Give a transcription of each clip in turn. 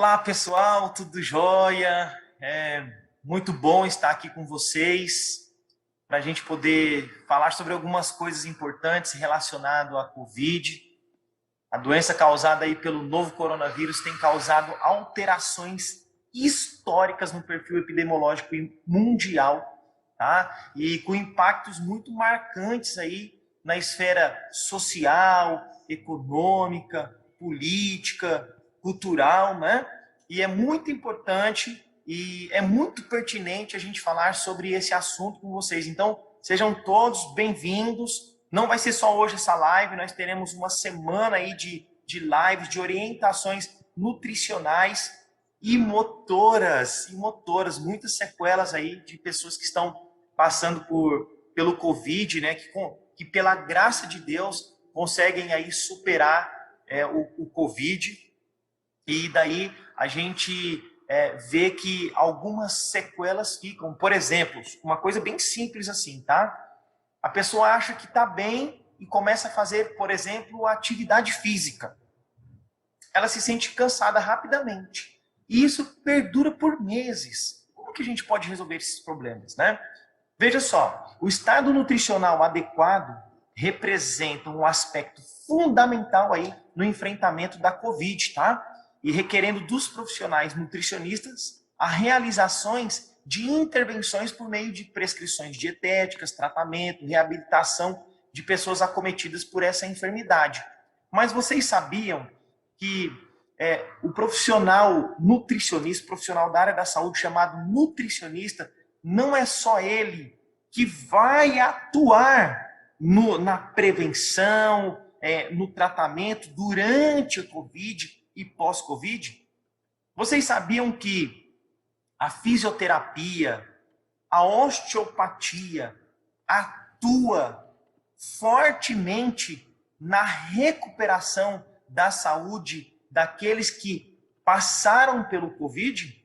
Olá pessoal, tudo jóia? É muito bom estar aqui com vocês para a gente poder falar sobre algumas coisas importantes relacionadas à Covid. A doença causada aí pelo novo coronavírus tem causado alterações históricas no perfil epidemiológico mundial, tá? E com impactos muito marcantes aí na esfera social, econômica, política, cultural, né? E é muito importante e é muito pertinente a gente falar sobre esse assunto com vocês. Então, sejam todos bem-vindos. Não vai ser só hoje essa live, nós teremos uma semana aí de lives, de orientações nutricionais e motoras, muitas sequelas aí de pessoas que estão passando pelo Covid, né, que pela graça de Deus conseguem aí superar o Covid, e daí a gente vê que algumas sequelas ficam. Por exemplo, uma coisa bem simples assim, tá? A pessoa acha que está bem e começa a fazer, por exemplo, atividade física. Ela se sente cansada rapidamente. E isso perdura por meses. Como que a gente pode resolver esses problemas, né? Veja só, o estado nutricional adequado representa um aspecto fundamental aí no enfrentamento da Covid, tá? E requerendo dos profissionais nutricionistas a realizações de intervenções por meio de prescrições dietéticas, tratamento, reabilitação de pessoas acometidas por essa enfermidade. Mas vocês sabiam que o profissional nutricionista, profissional da área da saúde chamado nutricionista, não é só ele que vai atuar na prevenção, no tratamento durante o Covid e pós-Covid? Vocês sabiam que a fisioterapia, a osteopatia atua fortemente na recuperação da saúde daqueles que passaram pelo Covid?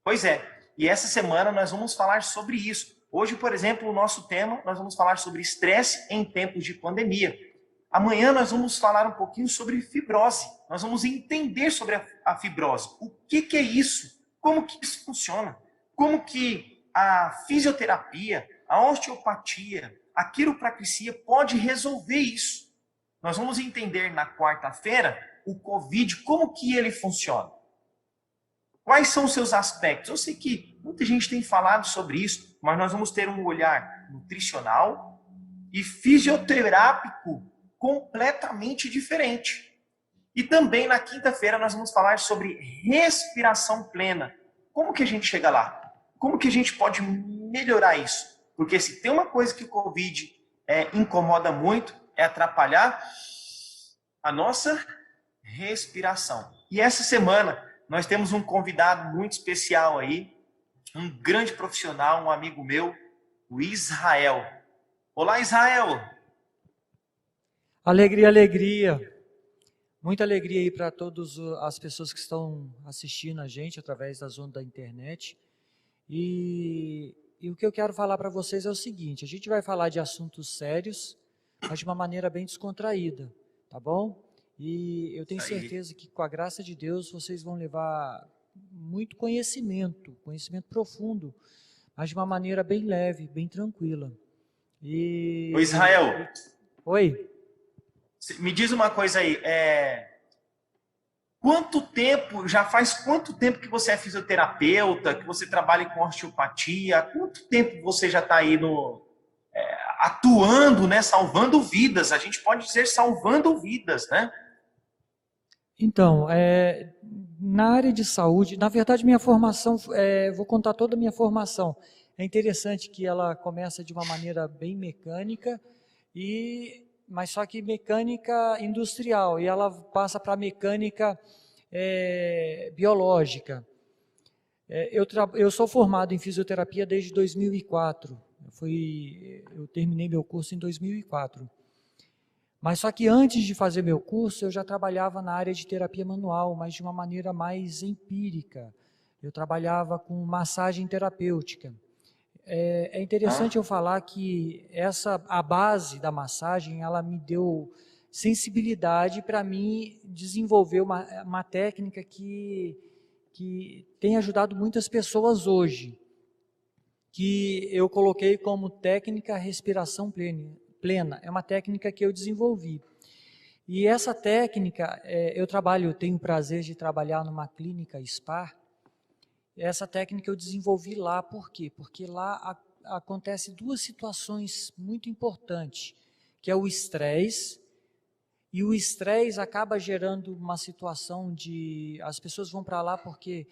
Pois é, e essa semana nós vamos falar sobre isso. Hoje, por exemplo, o nosso tema, nós vamos falar sobre estresse em tempos de pandemia. Amanhã nós vamos falar um pouquinho sobre fibrose. Nós vamos entender sobre a fibrose. O que é isso? Como que isso funciona? Como que a fisioterapia, a osteopatia, a quiropraxia pode resolver isso? Nós vamos entender na quarta-feira o Covid, como que ele funciona. Quais são os seus aspectos? Eu sei que muita gente tem falado sobre isso, mas nós vamos ter um olhar nutricional e fisioterápico completamente diferente. E também na quinta-feira nós vamos falar sobre respiração plena. Como que a gente chega lá? Como que a gente pode melhorar isso? Porque se tem uma coisa que o Covid incomoda muito, é atrapalhar a nossa respiração. E essa semana nós temos um convidado muito especial aí, um grande profissional, um amigo meu, o Israel. Olá, Israel! Alegria, alegria. Muita alegria aí para todas as pessoas que estão assistindo a gente através das ondas da internet. E o que eu quero falar para vocês é o seguinte: a gente vai falar de assuntos sérios, mas de uma maneira bem descontraída, tá bom? E eu tenho certeza que com a graça de Deus vocês vão levar muito conhecimento profundo, mas de uma maneira bem leve, bem tranquila. Ô Israel, Oi? Me diz uma coisa aí, já faz quanto tempo que você é fisioterapeuta, que você trabalha com osteopatia? Há quanto tempo você já está aí atuando, né, salvando vidas? A gente pode dizer salvando vidas, né? Então, na área de saúde, na verdade minha formação, vou contar toda a minha formação. É interessante que ela começa de uma maneira bem mecânica, mas só que mecânica industrial, e ela passa para mecânica biológica. Eu sou formado em fisioterapia desde 2004, eu terminei meu curso em 2004. Mas só que antes de fazer meu curso, eu já trabalhava na área de terapia manual, mas de uma maneira mais empírica. Eu trabalhava com massagem terapêutica. É interessante eu falar que a base da massagem, ela me deu sensibilidade para mim desenvolver uma técnica que tem ajudado muitas pessoas hoje, que eu coloquei como técnica respiração plena. É uma técnica que eu desenvolvi. E essa técnica, eu tenho o prazer de trabalhar numa clínica spa. Essa técnica eu desenvolvi lá, por quê? Porque lá acontece duas situações muito importantes, que é o estresse, e o estresse acaba gerando uma situação de... As pessoas vão para lá porque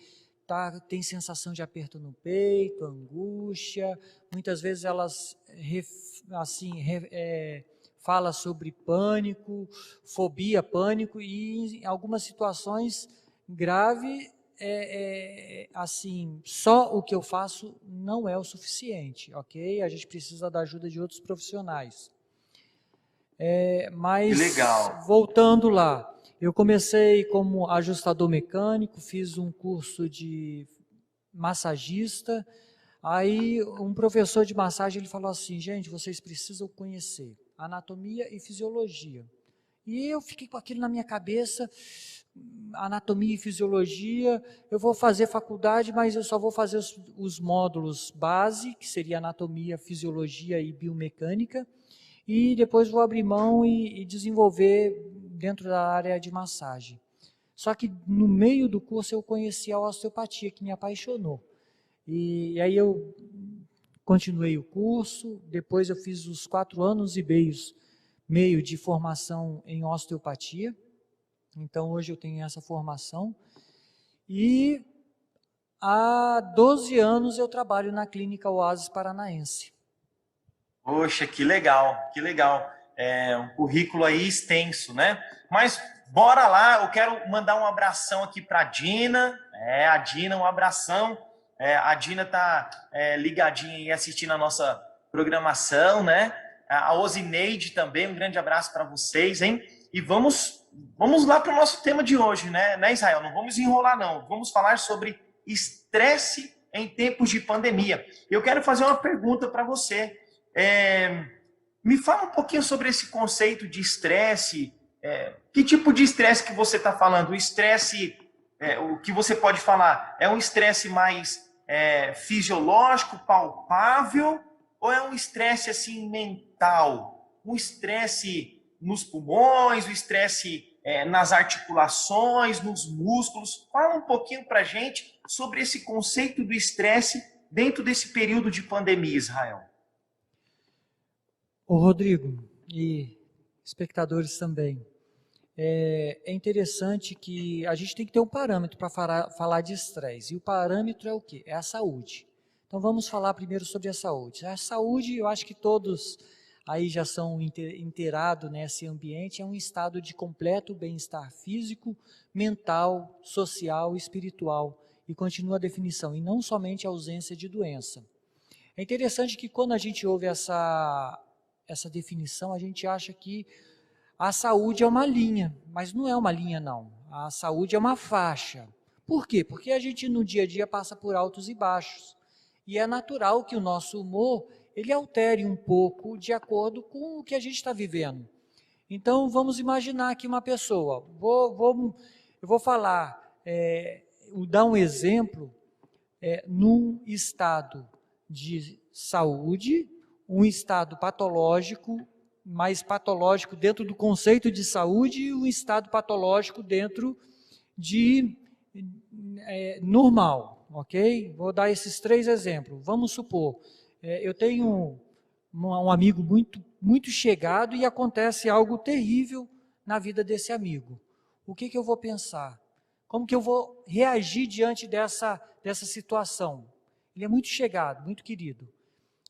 tem sensação de aperto no peito, angústia, muitas vezes elas fala sobre pânico, fobia, pânico, e em algumas situações graves, assim, só o que eu faço não é o suficiente, ok? A gente precisa da ajuda de outros profissionais. Mas, que legal. voltando lá, eu comecei como ajustador mecânico, fiz um curso de massagista. Aí um professor de massagem ele falou assim: gente, vocês precisam conhecer anatomia e fisiologia. E eu fiquei com aquilo na minha cabeça, anatomia e fisiologia, eu vou fazer faculdade, mas eu só vou fazer os módulos base, que seria anatomia, fisiologia e biomecânica, e depois vou abrir mão e desenvolver dentro da área de massagem. Só que no meio do curso eu conheci a osteopatia, que me apaixonou. E aí eu continuei o curso, depois eu fiz os 4 anos e meio de formação em osteopatia. Então hoje eu tenho essa formação. E há 12 anos eu trabalho na Clínica Oásis Paranaense. Poxa, que legal, que legal. É um currículo aí extenso, né? Mas bora lá, eu quero mandar um abração aqui para a Dina. A Dina, um abração. A Dina tá ligadinha e assistindo a nossa programação, né? A Osineide também, um grande abraço para vocês, hein? E vamos lá para o nosso tema de hoje, né, Israel? Não vamos enrolar, não. Vamos falar sobre estresse em tempos de pandemia. Eu quero fazer uma pergunta para você. Me fala um pouquinho sobre esse conceito de estresse. Que tipo de estresse que você está falando? O estresse, o que você pode falar, é um estresse mais fisiológico, palpável, ou é um estresse assim mental? Um estresse nos pulmões, o estresse nas articulações, nos músculos? Fala um pouquinho para a gente sobre esse conceito do estresse dentro desse período de pandemia, Israel. Ô Rodrigo, e espectadores também, é interessante que a gente tem que ter um parâmetro para falar de estresse, e o parâmetro é o quê? É a saúde. Então vamos falar primeiro sobre a saúde. A saúde, eu acho que todos aí já são inteirados nesse ambiente, é um estado de completo bem-estar físico, mental, social e espiritual, e continua a definição, e não somente a ausência de doença. É interessante que quando a gente ouve essa definição, a gente acha que a saúde é uma linha, mas não é uma linha não. A saúde é uma faixa. Por quê? Porque a gente no dia a dia passa por altos e baixos. E é natural que o nosso humor, ele altere um pouco de acordo com o que a gente está vivendo. Então vamos imaginar que uma pessoa, eu vou falar, dar um exemplo, num estado de saúde, um estado patológico, mais patológico dentro do conceito de saúde, e um estado patológico dentro de normal, ok? Vou dar esses 3 exemplos. Vamos supor, eu tenho um amigo muito chegado e acontece algo terrível na vida desse amigo. O que eu vou pensar? Como que eu vou reagir diante dessa situação? Ele é muito chegado, muito querido.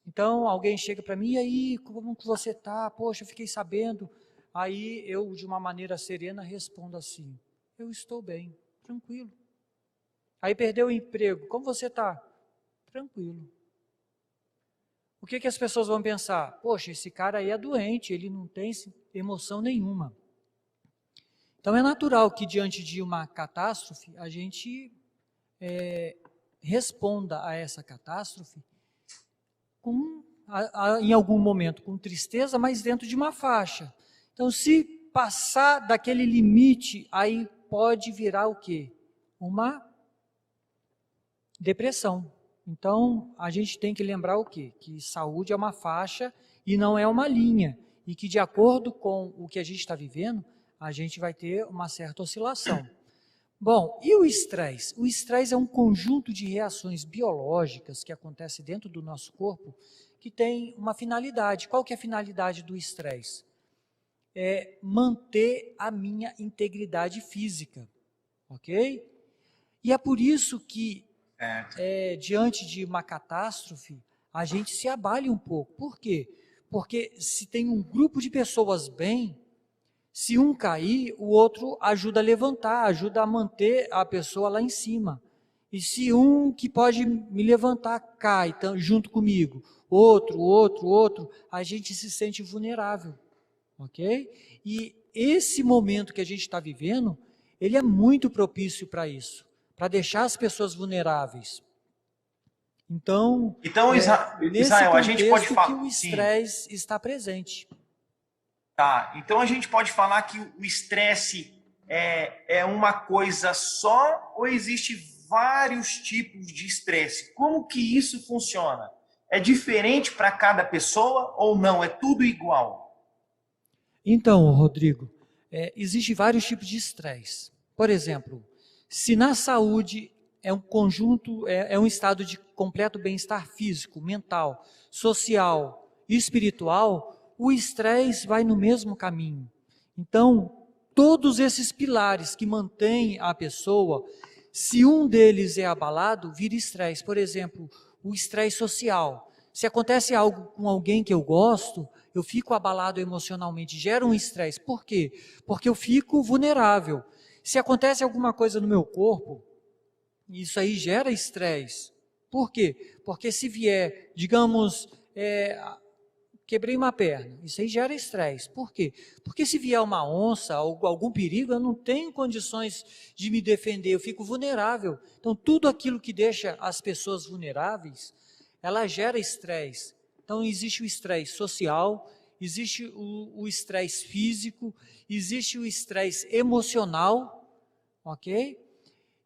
Então, alguém chega para mim, e aí, como que você está? Poxa, eu fiquei sabendo. Aí, eu, de uma maneira serena, respondo assim: eu estou bem, tranquilo. Aí, perdeu o emprego, como você está? Tranquilo. O que as pessoas vão pensar? Poxa, esse cara aí é doente, ele não tem emoção nenhuma. Então, é natural que, diante de uma catástrofe, a gente responda a essa catástrofe em algum momento com tristeza, mas dentro de uma faixa. Então, se passar daquele limite, aí pode virar o quê? Uma depressão. Então, a gente tem que lembrar o quê? Que saúde é uma faixa e não é uma linha. E que de acordo com o que a gente está vivendo, a gente vai ter uma certa oscilação. Bom, e o estresse? O estresse é um conjunto de reações biológicas que acontece dentro do nosso corpo que tem uma finalidade. Qual que é a finalidade do estresse? É manter a minha integridade física, ok? E é por isso que, diante de uma catástrofe, a gente se abale um pouco. Por quê? Porque se tem um grupo de pessoas bem, se um cair, o outro ajuda a levantar, ajuda a manter a pessoa lá em cima. E se um que pode me levantar cai junto comigo, outro, a gente se sente vulnerável, ok? E esse momento que a gente está vivendo, ele é muito propício para isso, para deixar as pessoas vulneráveis. Então, nesse Israel, a gente pode contexto que falar. o estresse está presente. Tá, então a gente pode falar que o estresse é uma coisa só ou existe vários tipos de estresse? Como que isso funciona? É diferente para cada pessoa ou não? É tudo igual? Então, Rodrigo, existe vários tipos de estresse. Por exemplo, se na saúde é um conjunto, é um estado de completo bem-estar físico, mental, social e espiritual, o estresse vai no mesmo caminho. Então, todos esses pilares que mantêm a pessoa, se um deles é abalado, vira estresse. Por exemplo, o estresse social. Se acontece algo com alguém que eu gosto, eu fico abalado emocionalmente, gera um estresse. Por quê? Porque eu fico vulnerável. Se acontece alguma coisa no meu corpo, isso aí gera estresse. Por quê? Porque se vier, digamos, quebrei uma perna, isso aí gera estresse. Por quê? Porque se vier uma onça ou algum perigo, eu não tenho condições de me defender, eu fico vulnerável. Então, tudo aquilo que deixa as pessoas vulneráveis, ela gera estresse. Então, existe o estresse social, existe o estresse físico, existe o estresse emocional, ok?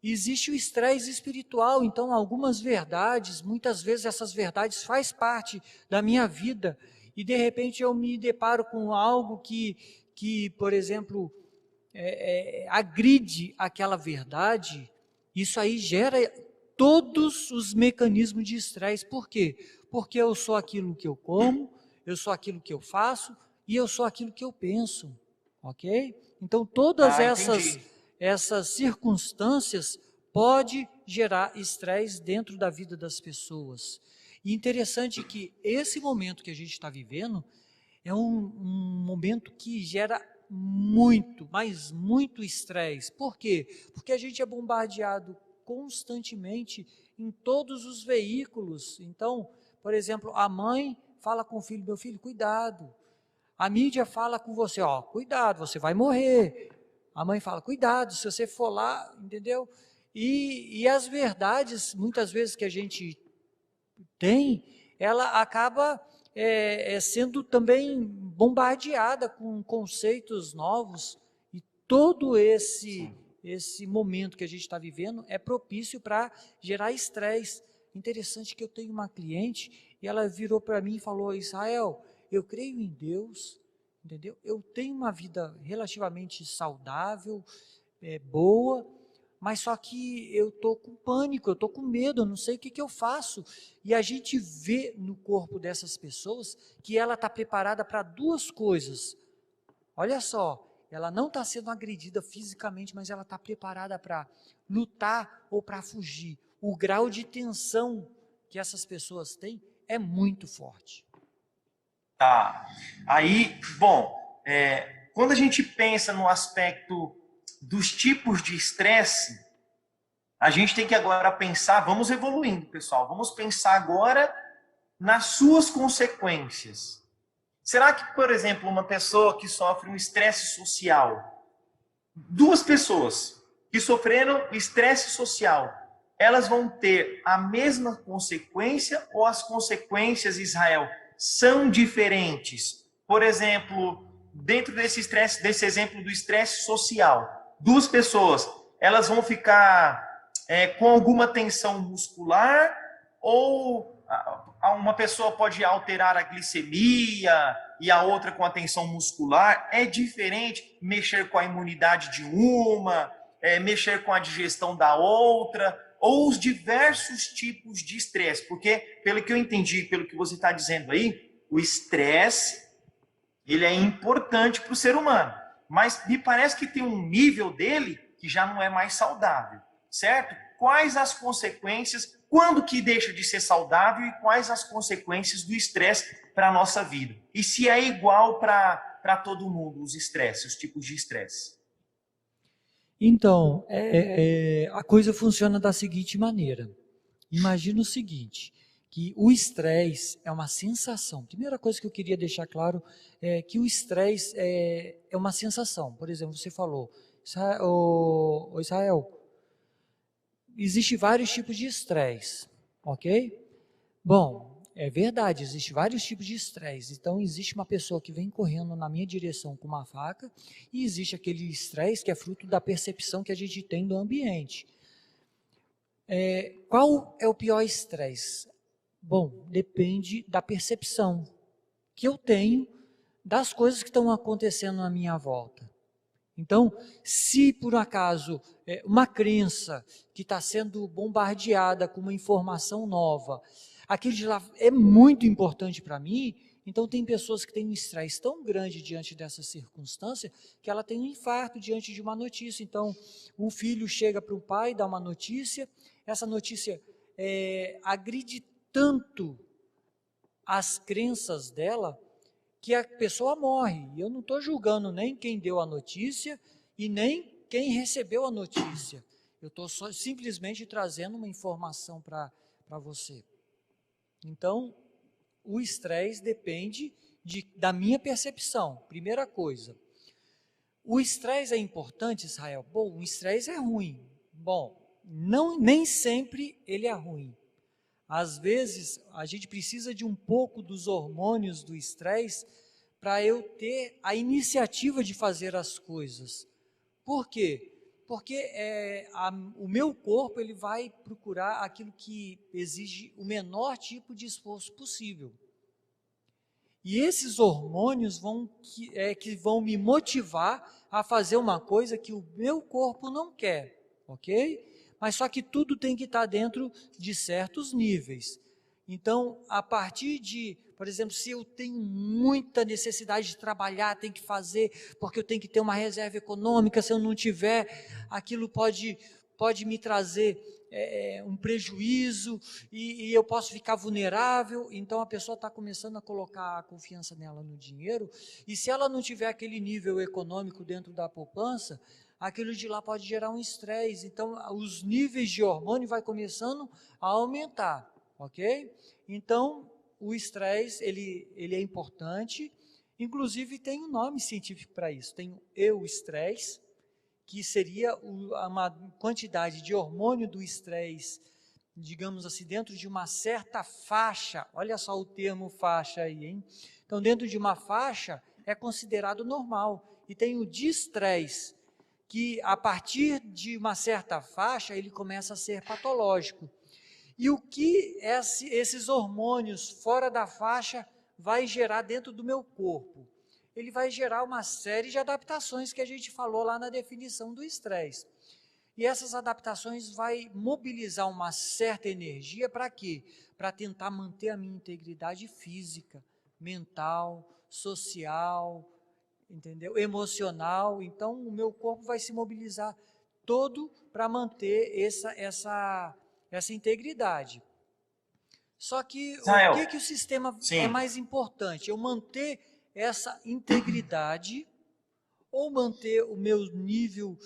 Existe o estresse espiritual. Então, algumas verdades, muitas vezes essas verdades faz parte da minha vida, e de repente eu me deparo com algo que por exemplo, agride aquela verdade. Isso aí gera todos os mecanismos de estresse. Por quê? Porque eu sou aquilo que eu como, eu sou aquilo que eu faço e eu sou aquilo que eu penso, ok? Então todas Entendi. essas circunstâncias pode gerar estresse dentro da vida das pessoas. E interessante que esse momento que a gente está vivendo é um momento que gera muito, mas muito estresse. Por quê? Porque a gente é bombardeado constantemente em todos os veículos. Então, por exemplo, a mãe fala com o filho: meu filho, cuidado. A mídia fala com você: ó, cuidado, você vai morrer. A mãe fala: cuidado, se você for lá, entendeu? E as verdades, muitas vezes, que a gente tem, ela acaba sendo também bombardeada com conceitos novos, e todo esse momento que a gente está vivendo é propício para gerar estresse. Interessante que eu tenho uma cliente e ela virou para mim e falou: Israel, eu creio em Deus, entendeu? Eu tenho uma vida relativamente saudável, boa, mas só que eu estou com pânico, eu estou com medo, eu não sei o que eu faço. E a gente vê no corpo dessas pessoas que ela está preparada para duas coisas. Olha só, ela não está sendo agredida fisicamente, mas ela está preparada para lutar ou para fugir. O grau de tensão que essas pessoas têm é muito forte. Tá. Aí, bom, quando a gente pensa no aspecto dos tipos de estresse, a gente tem que agora pensar, vamos evoluindo, pessoal, vamos pensar agora nas suas consequências. Será que, por exemplo, uma pessoa que sofre um estresse social, duas pessoas que sofreram estresse social, elas vão ter a mesma consequência ou as consequências, Israel, são diferentes? Por exemplo, dentro desse estresse, desse exemplo do estresse social, duas pessoas, elas vão ficar com alguma tensão muscular ou uma pessoa pode alterar a glicemia e a outra com a tensão muscular? É diferente mexer com a imunidade de uma, mexer com a digestão da outra, ou os diversos tipos de estresse, porque, pelo que eu entendi, pelo que você está dizendo aí, o estresse, ele é importante para o ser humano, mas me parece que tem um nível dele que já não é mais saudável, certo? Quais as consequências, quando que deixa de ser saudável e quais as consequências do estresse para a nossa vida? E se é igual para todo mundo, os estresses, os tipos de estresse? Então, a coisa funciona da seguinte maneira. Imagina o seguinte, que o estresse é uma sensação. Primeira coisa que eu queria deixar claro é que o estresse é uma sensação. Por exemplo, você falou, Israel, existe vários tipos de estresse, ok? Bom, é verdade, existe vários tipos de estresse. Então, existe uma pessoa que vem correndo na minha direção com uma faca e existe aquele estresse que é fruto da percepção que a gente tem do ambiente. Qual é o pior estresse? Bom, depende da percepção que eu tenho das coisas que estão acontecendo à minha volta. Então, se por acaso uma crença que está sendo bombardeada com uma informação nova, aquilo de lá é muito importante para mim, então tem pessoas que têm um estresse tão grande diante dessa circunstância que ela tem um infarto diante de uma notícia. Então, um filho chega para o pai, dá uma notícia, essa notícia agride tanto as crenças dela, que a pessoa morre. E eu não estou julgando nem quem deu a notícia e nem quem recebeu a notícia. Eu estou simplesmente trazendo uma informação para você. Então, o estresse depende da minha percepção. Primeira coisa. O estresse é importante, Israel? Bom, o estresse é ruim. Bom, nem sempre ele é ruim. Às vezes, a gente precisa de um pouco dos hormônios do estresse para eu ter a iniciativa de fazer as coisas. Por quê? Porque o meu corpo ele vai procurar aquilo que exige o menor tipo de esforço possível. E esses hormônios que vão me motivar a fazer uma coisa que o meu corpo não quer, ok? Mas só que tudo tem que estar dentro de certos níveis. Então, a partir de, por exemplo, se eu tenho muita necessidade de trabalhar, tenho que fazer, porque eu tenho que ter uma reserva econômica, se eu não tiver, aquilo pode me trazer um prejuízo e eu posso ficar vulnerável. Então a pessoa está começando a colocar a confiança nela no dinheiro, e se ela não tiver aquele nível econômico dentro da poupança, aquilo de lá pode gerar um estresse. Então os níveis de hormônio vai começando a aumentar, ok? Então o estresse ele é importante, inclusive tem um nome científico para isso, tem o eustresse, que seria uma quantidade de hormônio do estresse, digamos assim, dentro de uma certa faixa. Olha só o termo faixa aí, hein? Então, dentro de uma faixa é considerado normal. E tem o distresse, que a partir de uma certa faixa ele começa a ser patológico. E o que esses hormônios fora da faixa vai gerar dentro do meu corpo? Ele vai gerar uma série de adaptações que a gente falou lá na definição do estresse. E essas adaptações vai mobilizar uma certa energia para quê? Para tentar manter a minha integridade física, mental, social, entendeu? Emocional. Então, o meu corpo vai se mobilizar todo para manter essa integridade. Só que Israel, o que o sistema é sim. mais importante? Eu manter essa integridade ou manter o meu nível,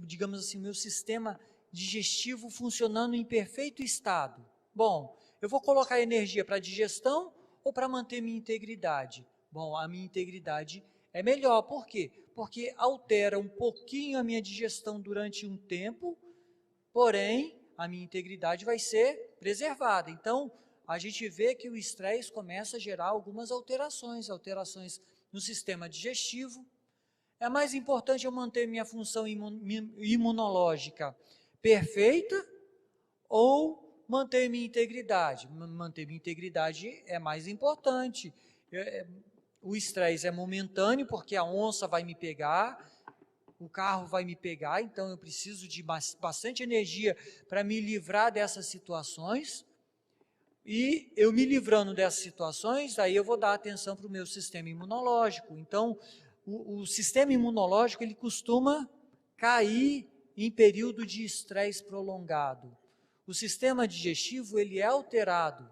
digamos assim, o meu sistema digestivo funcionando em perfeito estado? Bom, eu vou colocar energia para digestão ou para manter minha integridade? Bom, a minha integridade é melhor. Por quê? Porque altera um pouquinho a minha digestão durante um tempo, porém, a minha integridade vai ser preservada. Então, a gente vê que o estresse começa a gerar algumas alterações no sistema digestivo. É mais importante eu manter minha função imunológica perfeita ou manter minha integridade? Manter minha integridade é mais importante. O estresse é momentâneo, porque a onça vai me pegar, o carro vai me pegar, então eu preciso de bastante energia para me livrar dessas situações. E eu me livrando dessas situações, aí eu vou dar atenção para o meu sistema imunológico. Então, o sistema imunológico, ele costuma cair em período de estresse prolongado. O sistema digestivo, ele é alterado.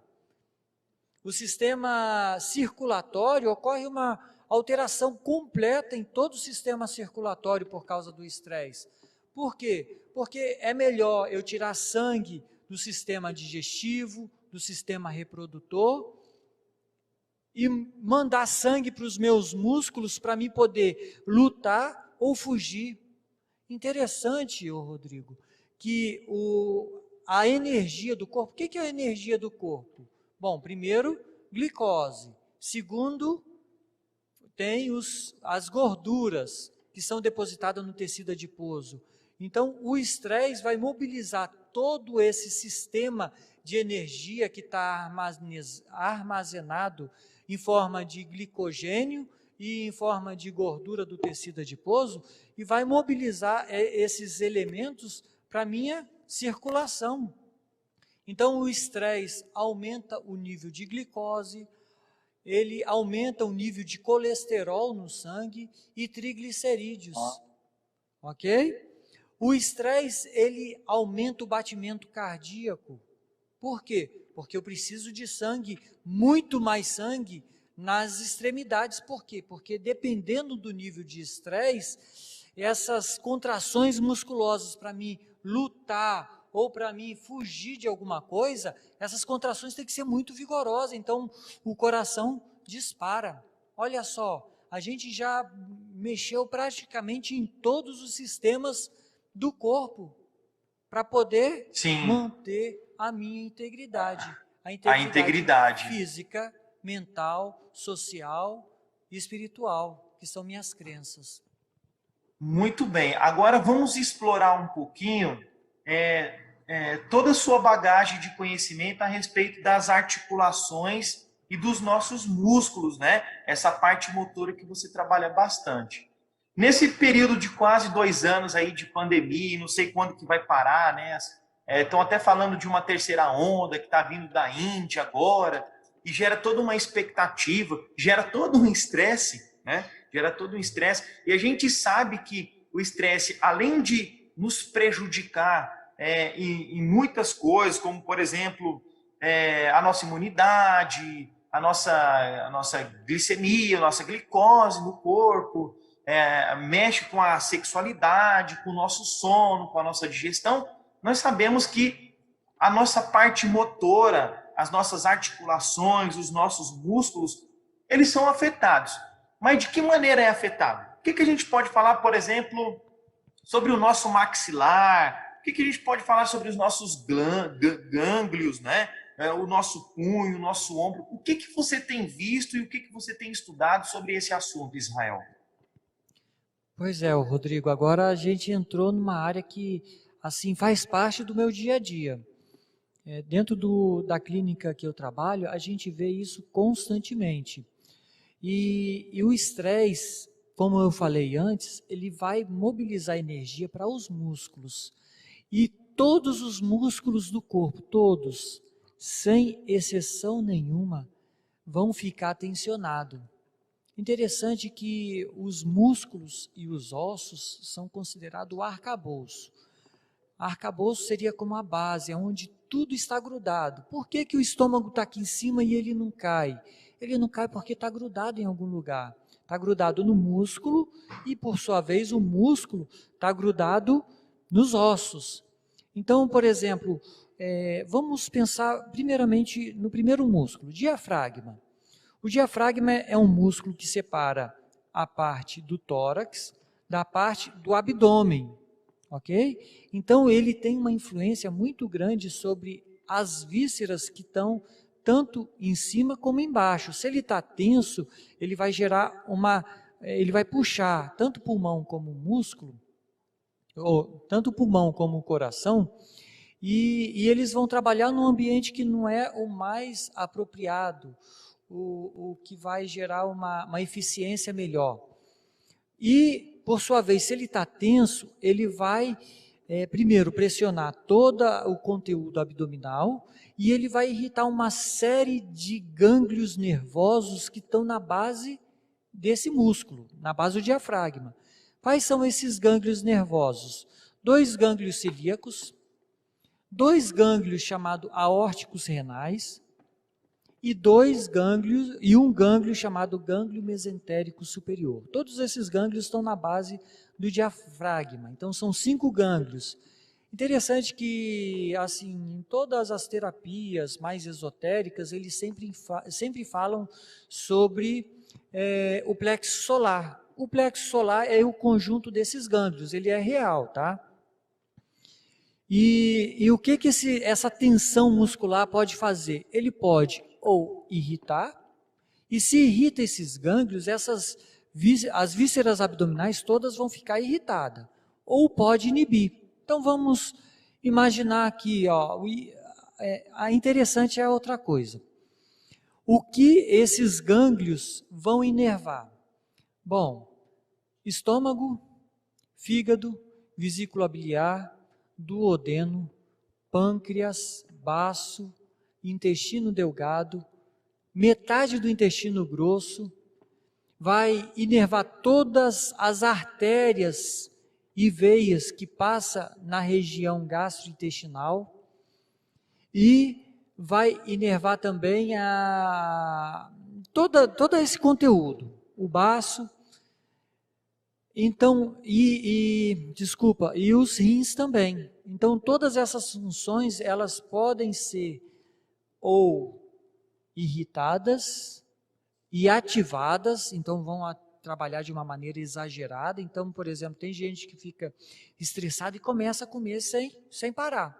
O sistema circulatório, ocorre uma alteração completa em todo o sistema circulatório por causa do estresse. Por quê? Porque é melhor eu tirar sangue do sistema digestivo, do sistema reprodutor, e mandar sangue para os meus músculos para mim poder lutar ou fugir. Interessante, Rodrigo, que a energia do corpo, o que é a energia do corpo? Bom, primeiro, glicose. Segundo, tem as gorduras que são depositadas no tecido adiposo. Então, o estresse vai mobilizar todo esse sistema de energia que está armazenado em forma de glicogênio e em forma de gordura do tecido adiposo, e vai mobilizar esses elementos para a minha circulação. Então, o estresse aumenta o nível de glicose, ele aumenta o nível de colesterol no sangue e triglicerídeos, ok? O estresse, ele aumenta o batimento cardíaco. Por quê? Porque eu preciso de sangue, muito mais sangue nas extremidades. Por quê? Porque dependendo do nível de estresse, essas contrações musculosas para mim lutar ou para mim fugir de alguma coisa, essas contrações têm que ser muito vigorosas, então o coração dispara. Olha só, a gente já mexeu praticamente em todos os sistemas do corpo para poder manter a minha integridade. A integridade física, mental, social e espiritual, que são minhas crenças. Muito bem. Agora vamos explorar um pouquinho toda a sua bagagem de conhecimento a respeito das articulações e dos nossos músculos, né? Essa parte motora que você trabalha bastante. Nesse período de quase 2 anos aí de pandemia, não sei quando que vai parar, né? Estão até falando de uma terceira onda que está vindo da Índia agora, e gera toda uma expectativa, gera todo um estresse, né? Gera todo um estresse. E a gente sabe que o estresse, além de nos prejudicar em muitas coisas, como, por exemplo, a nossa imunidade, a nossa glicemia, a nossa glicose no corpo, mexe com a sexualidade, com o nosso sono, com a nossa digestão, nós sabemos que a nossa parte motora, as nossas articulações, os nossos músculos, eles são afetados. Mas de que maneira é afetado? O que a gente pode falar, por exemplo, sobre o nosso maxilar? O que a gente pode falar sobre os nossos gânglios, né? O nosso punho, o nosso ombro? O que você tem visto e o que você tem estudado sobre esse assunto, Israel? Pois é, Rodrigo, agora a gente entrou numa área que, assim, faz parte do meu dia a dia. Dentro da clínica que eu trabalho, a gente vê isso constantemente. E o estresse, como eu falei antes, ele vai mobilizar energia para os músculos. E todos os músculos do corpo, todos, sem exceção nenhuma, vão ficar tensionados. Interessante que os músculos e os ossos são considerados o arcabouço. Arcabouço seria como a base, onde tudo está grudado. Por que o estômago está aqui em cima e ele não cai? Ele não cai porque está grudado em algum lugar. Está grudado no músculo e, por sua vez, o músculo está grudado nos ossos. Então, por exemplo, vamos pensar primeiramente no primeiro músculo, diafragma. O diafragma é um músculo que separa a parte do tórax da parte do abdômen, ok? Então ele tem uma influência muito grande sobre as vísceras que estão tanto em cima como embaixo. Se ele está tenso, ele vai gerar ele vai puxar tanto o pulmão como o músculo, ou tanto o pulmão como o coração, e eles vão trabalhar num ambiente que não é o mais apropriado, o que vai gerar uma eficiência melhor. E, por sua vez, se ele está tenso, ele vai, primeiro, pressionar todo o conteúdo abdominal e ele vai irritar uma série de gânglios nervosos que estão na base desse músculo, na base do diafragma. Quais são esses gânglios nervosos? 2 gânglios celíacos, 2 gânglios chamados aórticos renais e 2 gânglios e um gânglio chamado gânglio mesentérico superior. Todos esses gânglios estão na base do diafragma. Então são 5 gânglios. Interessante que, assim, em todas as terapias mais esotéricas, eles sempre falam sobre o plexo solar. O plexo solar é o conjunto desses gânglios, ele é real, tá? E o que essa tensão muscular pode fazer? Ele pode ou irritar, e se irrita esses gânglios, as vísceras abdominais todas vão ficar irritadas, ou pode inibir. Então vamos imaginar aqui, a interessante é outra coisa. O que esses gânglios vão inervar? Bom, estômago, fígado, vesícula biliar, duodeno, pâncreas, baço, intestino delgado, metade do intestino grosso, vai inervar todas as artérias e veias que passa na região gastrointestinal e vai inervar também todo esse conteúdo, o baço. Então, e os rins também. Então, todas essas funções, elas podem ser ou irritadas e ativadas, então vão trabalhar de uma maneira exagerada. Então, por exemplo, tem gente que fica estressada e começa a comer sem parar.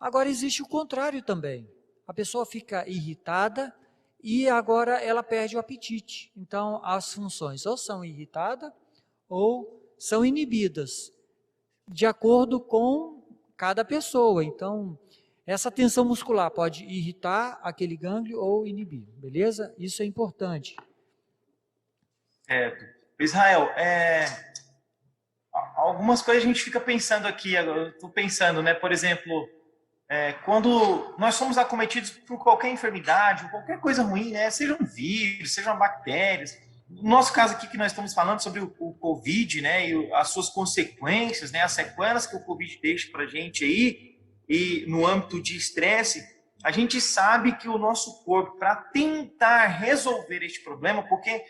Agora, existe o contrário também. A pessoa fica irritada e agora ela perde o apetite. Então, as funções ou são irritadas ou são inibidas, de acordo com cada pessoa. Então, essa tensão muscular pode irritar aquele gânglio ou inibir, beleza? Isso é importante. Certo. Israel, algumas coisas a gente fica pensando aqui, eu estou pensando, né? Por exemplo, quando nós somos acometidos por qualquer enfermidade, ou qualquer coisa ruim, né? Sejam vírus, sejam bactérias. No nosso caso aqui que nós estamos falando sobre o Covid, né? E as suas consequências, né? As sequelas que o Covid deixa para a gente aí, e no âmbito de estresse, a gente sabe que o nosso corpo, para tentar resolver este problema, porque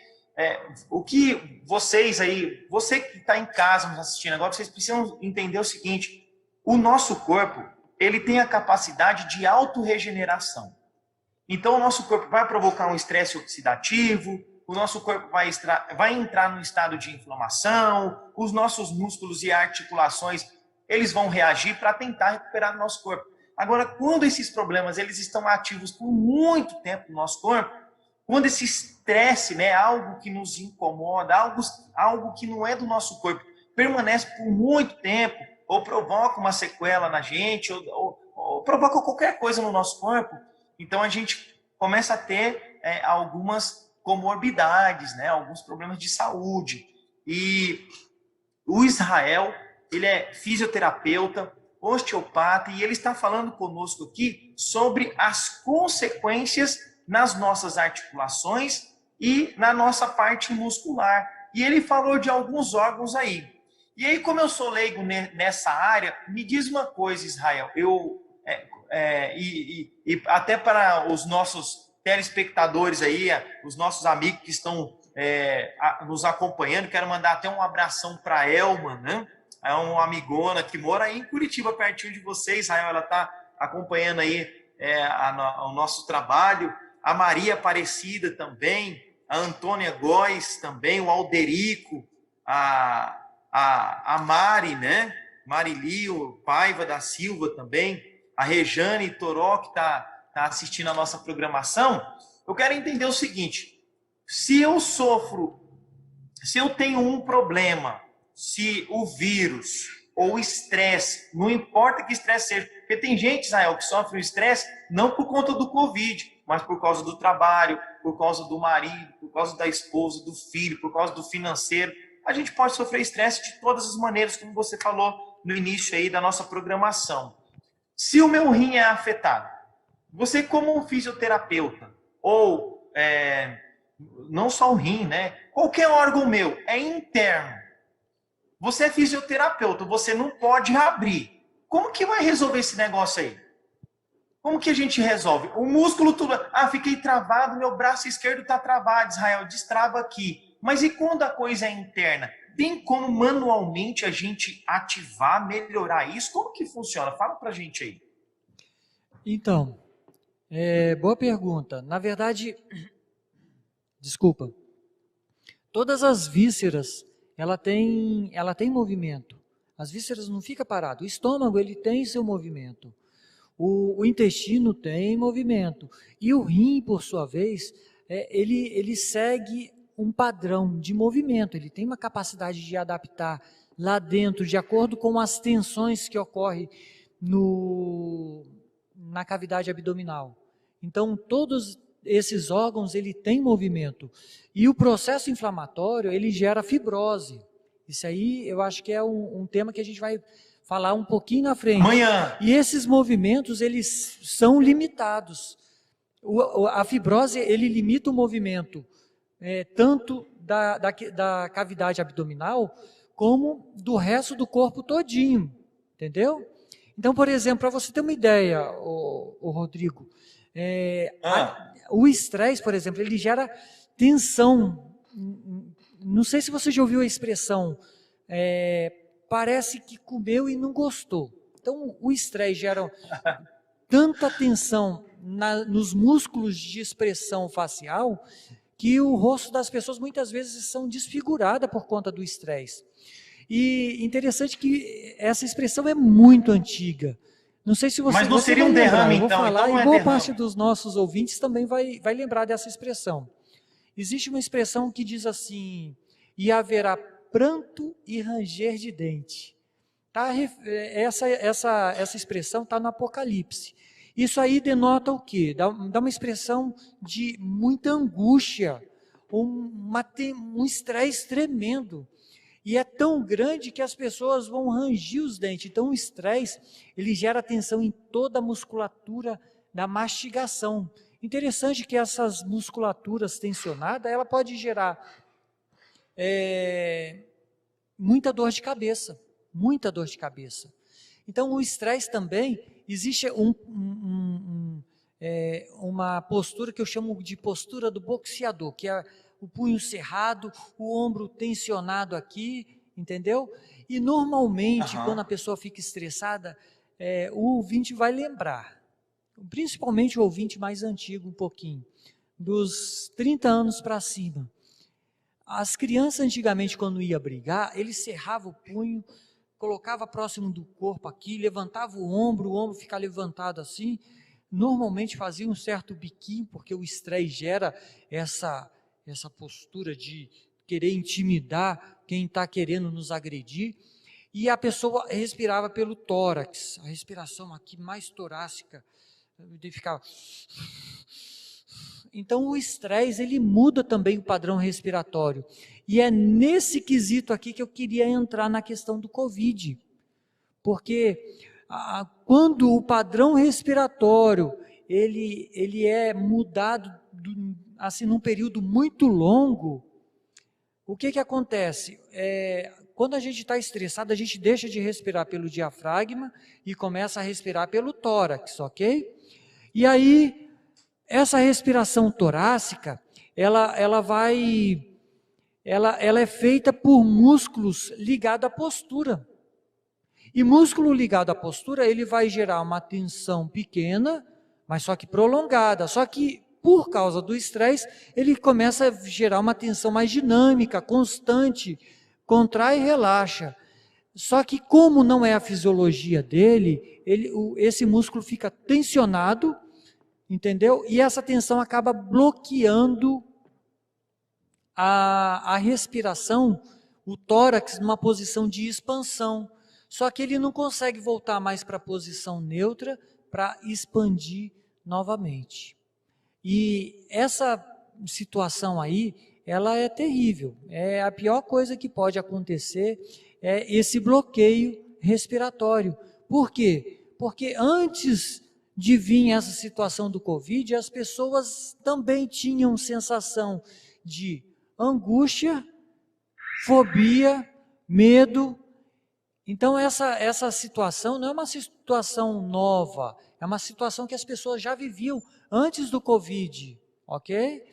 o que vocês aí, você que está em casa nos assistindo agora, vocês precisam entender o seguinte: o nosso corpo, ele tem a capacidade de autorregeneração. Então, o nosso corpo vai provocar um estresse oxidativo, o nosso corpo vai entrar num estado de inflamação, os nossos músculos e articulações, eles vão reagir para tentar recuperar o nosso corpo. Agora, quando esses problemas eles estão ativos por muito tempo no nosso corpo, quando esse estresse, né, algo que nos incomoda, algo que não é do nosso corpo, permanece por muito tempo, ou provoca uma sequela na gente, ou provoca qualquer coisa no nosso corpo, então a gente começa a ter algumas comorbidades, né, alguns problemas de saúde. E o Israel, ele é fisioterapeuta, osteopata, e ele está falando conosco aqui sobre as consequências nas nossas articulações e na nossa parte muscular. E ele falou de alguns órgãos aí. E aí, como eu sou leigo nessa área, me diz uma coisa, Israel, e até para os nossos telespectadores aí, os nossos amigos que estão nos acompanhando, quero mandar até um abração para a Elma, né? É uma amigona que mora aí em Curitiba, pertinho de você, Israel, ela está acompanhando aí o nosso trabalho. A Maria Aparecida também, a Antônia Góes também, o Alderico, a Mari, né? Marilio Paiva da Silva também, a Rejane Toró, que está tá assistindo a nossa programação, eu quero entender o seguinte: se eu tenho um problema, se o vírus ou o estresse, não importa que estresse seja, porque tem gente, Israel, que sofre o estresse não por conta do Covid, mas por causa do trabalho, por causa do marido, por causa da esposa, do filho, por causa do financeiro. A gente pode sofrer estresse de todas as maneiras, como você falou no início aí da nossa programação. Se o meu rim é afetado, você como um fisioterapeuta, ou não só o rim, né? Qualquer órgão meu é interno. Você é fisioterapeuta, você não pode abrir. Como que vai resolver esse negócio aí? Como que a gente resolve? O músculo tudo... fiquei travado, meu braço esquerdo está travado, Israel, destrava aqui. Mas e quando a coisa é interna? Tem como manualmente a gente ativar, melhorar isso? Como que funciona? Fala pra gente aí. Então, boa pergunta. Na verdade, desculpa, todas as vísceras, ela tem movimento. As vísceras não ficam paradas. O estômago, ele tem seu movimento. O intestino tem movimento. E o rim, por sua vez, ele segue um padrão de movimento. Ele tem uma capacidade de adaptar lá dentro, de acordo com as tensões que ocorrem na cavidade abdominal. Então, todos esses órgãos, ele tem movimento. E o processo inflamatório, ele gera fibrose. Isso aí, eu acho que é um tema que a gente vai falar um pouquinho na frente. Amanhã. E esses movimentos, eles são limitados. A fibrose, ele limita o movimento, tanto da cavidade abdominal, como do resto do corpo todinho, entendeu? Então, por exemplo, para você ter uma ideia, o Rodrigo, o estresse, por exemplo, ele gera tensão. Não sei se você já ouviu a expressão, parece que comeu e não gostou. Então, o estresse gera tanta tensão nos músculos de expressão facial que o rosto das pessoas muitas vezes são desfiguradas por conta do estresse. E interessante que essa expressão é muito antiga. Não sei se você... Mas não seria um derrame, então? Eu vou falar, então e boa parte dos nossos ouvintes também vai lembrar dessa expressão. Existe uma expressão que diz assim: e haverá pranto e ranger de dente. Tá? Essa expressão está no Apocalipse. Isso aí denota o quê? Dá uma expressão de muita angústia, um estresse tremendo. E é tão grande que as pessoas vão ranger os dentes. Então o estresse, ele gera tensão em toda a musculatura da mastigação. Interessante que essas musculaturas tensionadas, ela pode gerar muita dor de cabeça, muita dor de cabeça. Então o estresse também, existe uma postura que eu chamo de postura do boxeador, que é o punho cerrado, o ombro tensionado aqui, entendeu? E normalmente, quando a pessoa fica estressada, o ouvinte vai lembrar, principalmente o ouvinte mais antigo um pouquinho, dos 30 anos para cima. As crianças antigamente, quando ia brigar, eles cerravam o punho, colocava próximo do corpo aqui, levantava o ombro ficava levantado assim, normalmente fazia um certo biquinho, porque o estresse gera essa postura de querer intimidar quem está querendo nos agredir, e a pessoa respirava pelo tórax, a respiração aqui mais torácica, ficava... Então o estresse, ele muda também o padrão respiratório, e é nesse quesito aqui que eu queria entrar na questão do Covid, porque quando o padrão respiratório, ele é mudado assim, num período muito longo, o que acontece? Quando a gente está estressado, a gente deixa de respirar pelo diafragma e começa a respirar pelo tórax, ok? E aí, essa respiração torácica, ela é feita por músculos ligados à postura. E músculo ligado à postura, ele vai gerar uma tensão pequena, mas só que prolongada, só que por causa do estresse, ele começa a gerar uma tensão mais dinâmica, constante, contrai e relaxa. Só que como não é a fisiologia dele, esse músculo fica tensionado, entendeu? E essa tensão acaba bloqueando a respiração, o tórax numa posição de expansão. Só que ele não consegue voltar mais para a posição neutra para expandir novamente. E essa situação aí, ela é terrível. É a pior coisa que pode acontecer, é esse bloqueio respiratório. Por quê? Porque antes de vir essa situação do Covid, as pessoas também tinham sensação de angústia, fobia, medo. Então essa situação não é uma situação nova, é uma situação que as pessoas já viviam antes do Covid, ok?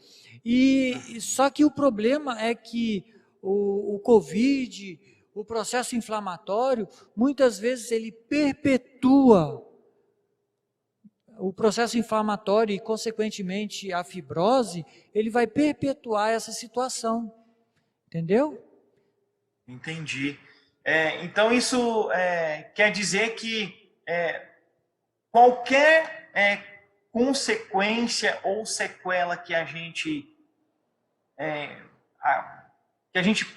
E só que o problema é que o Covid, o processo inflamatório, muitas vezes ele perpetua o processo inflamatório e, consequentemente, a fibrose, ele vai perpetuar essa situação, entendeu? Entendi. Então, isso quer dizer que qualquer consequência ou sequela que a gente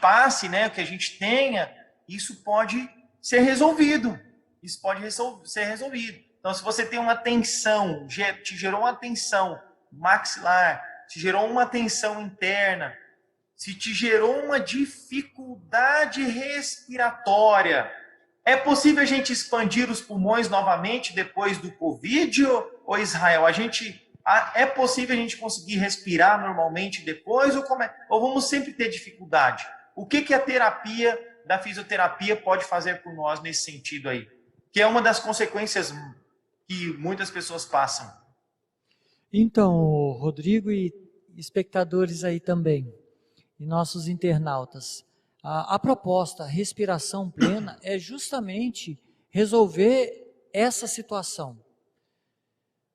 passe, né, que a gente tenha, isso pode ser resolvido. Isso pode ser resolvido. Então, se você tem uma tensão, te gerou uma tensão maxilar, te gerou uma tensão interna, se te gerou uma dificuldade respiratória, é possível a gente expandir os pulmões novamente depois do Covid, ou Israel? É possível a gente conseguir respirar normalmente depois, ou vamos sempre ter dificuldade? O que a terapia da fisioterapia pode fazer por nós nesse sentido aí? Que é uma das consequências que muitas pessoas passam. Então, Rodrigo e espectadores aí também, e nossos internautas, a proposta respiração plena é justamente resolver essa situação.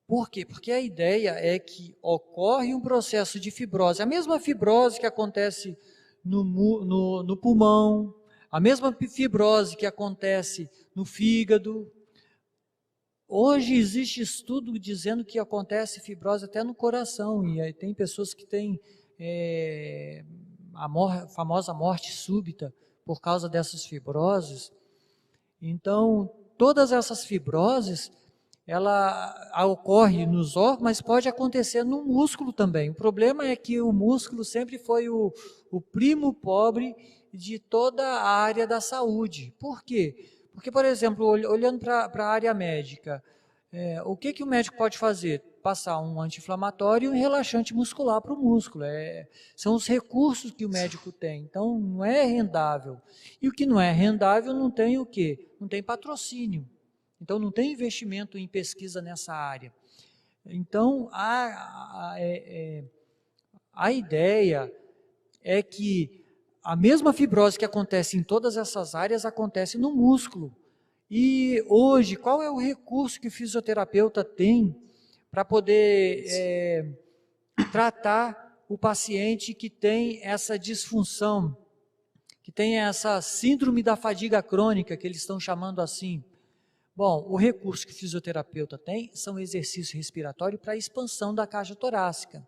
Por quê? Porque a ideia é que ocorre um processo de fibrose, a mesma fibrose que acontece no pulmão, a mesma fibrose que acontece no fígado. Hoje existe estudo dizendo que acontece fibrose até no coração, e aí tem pessoas que têm famosa morte súbita por causa dessas fibroses. Então, todas essas fibroses, ela ocorre nos órgãos, mas pode acontecer no músculo também. O problema é que o músculo sempre foi o primo pobre de toda a área da saúde. Por quê? Porque, por exemplo, olhando para a área médica, o que o médico pode fazer? Passar um anti-inflamatório e um relaxante muscular para o músculo. São os recursos que o médico tem. Então, não é rendável. E o que não é rendável não tem o quê? Não tem patrocínio. Então, não tem investimento em pesquisa nessa área. Então, a ideia é que a mesma fibrose que acontece em todas essas áreas acontece no músculo. E hoje, qual é o recurso que o fisioterapeuta tem para poder tratar o paciente que tem essa disfunção, que tem essa síndrome da fadiga crônica, que eles estão chamando assim? Bom, o recurso que o fisioterapeuta tem são exercícios respiratórios para a expansão da caixa torácica.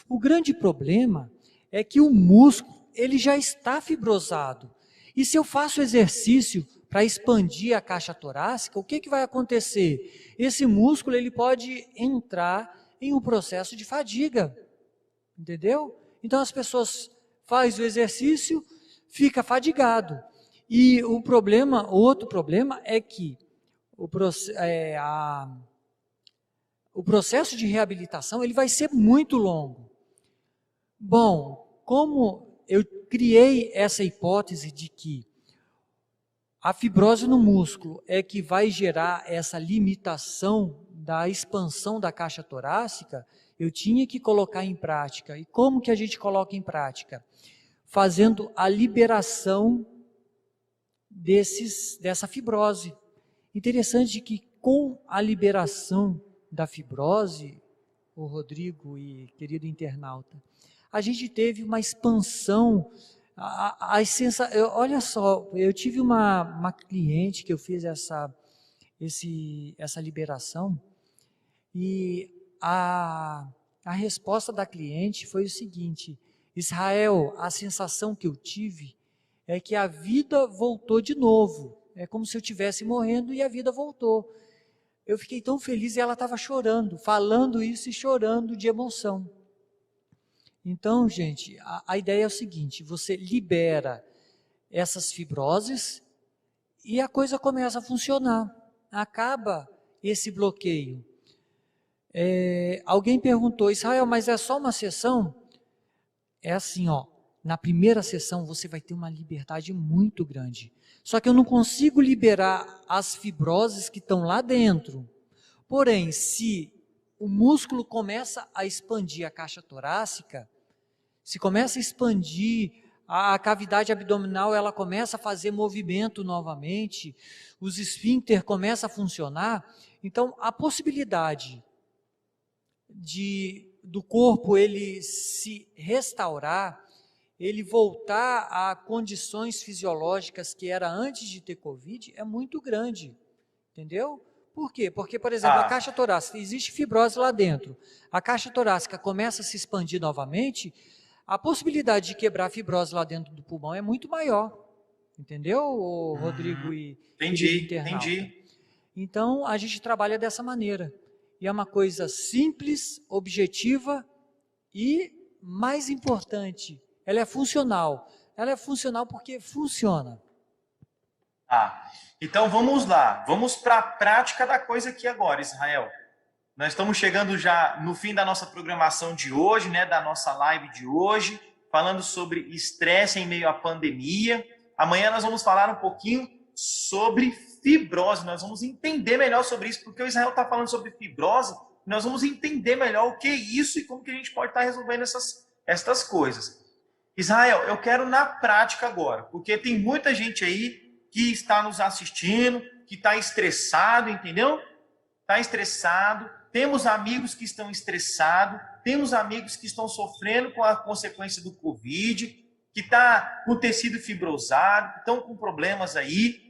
O grande problema é que o músculo, ele já está fibrosado. E se eu faço exercício para expandir a caixa torácica, o que vai acontecer? Esse músculo, ele pode entrar em um processo de fadiga, entendeu? Então as pessoas fazem o exercício, fica fadigado. E outro problema é que o processo de reabilitação ele vai ser muito longo. Bom, como eu criei essa hipótese de que a fibrose no músculo é que vai gerar essa limitação da expansão da caixa torácica, eu tinha que colocar em prática. E como que a gente coloca em prática? Fazendo a liberação dessa fibrose. Interessante que com a liberação da fibrose, o Rodrigo e querido internauta, a gente teve uma expansão, olha só, eu tive uma cliente que eu fiz essa liberação, e a resposta da cliente foi o seguinte: Israel, a sensação que eu tive é que a vida voltou de novo. É como se eu estivesse morrendo e a vida voltou. Eu fiquei tão feliz e ela estava chorando, falando isso e chorando de emoção. Então, gente, a ideia é o seguinte: você libera essas fibroses e a coisa começa a funcionar. Acaba esse bloqueio. Alguém perguntou, Israel, mas é só uma sessão? É assim, ó, na primeira sessão você vai ter uma liberdade muito grande. Só que eu não consigo liberar as fibroses que estão lá dentro. Porém, se o músculo começa a expandir a caixa torácica, se começa a expandir a cavidade abdominal, ela começa a fazer movimento novamente, os esfíncter começam a funcionar, então a possibilidade do corpo ele se restaurar, ele voltar a condições fisiológicas que era antes de ter Covid, é muito grande, entendeu? Por quê? Porque, por exemplo, a caixa torácica, existe fibrose lá dentro, a caixa torácica começa a se expandir novamente, a possibilidade de quebrar a fibrose lá dentro do pulmão é muito maior, entendeu, Rodrigo e internauta? Entendi. Então, a gente trabalha dessa maneira, e é uma coisa simples, objetiva e, mais importante, ela é funcional. Ela é funcional porque funciona. Então vamos lá, vamos para a prática da coisa aqui agora, Israel. Nós estamos chegando já no fim da nossa programação de hoje, né, da nossa live de hoje, falando sobre estresse em meio à pandemia. Amanhã nós vamos falar um pouquinho sobre fibrose, nós vamos entender melhor sobre isso, porque o Israel está falando sobre fibrose, nós vamos entender melhor o que é isso e como que a gente pode estar resolvendo essas coisas. Israel, eu quero na prática agora, porque tem muita gente aí que está nos assistindo, que está estressado, entendeu? Está estressado, temos amigos que estão estressados, temos amigos que estão sofrendo com a consequência do Covid, que está com tecido fibrosado, que estão com problemas aí.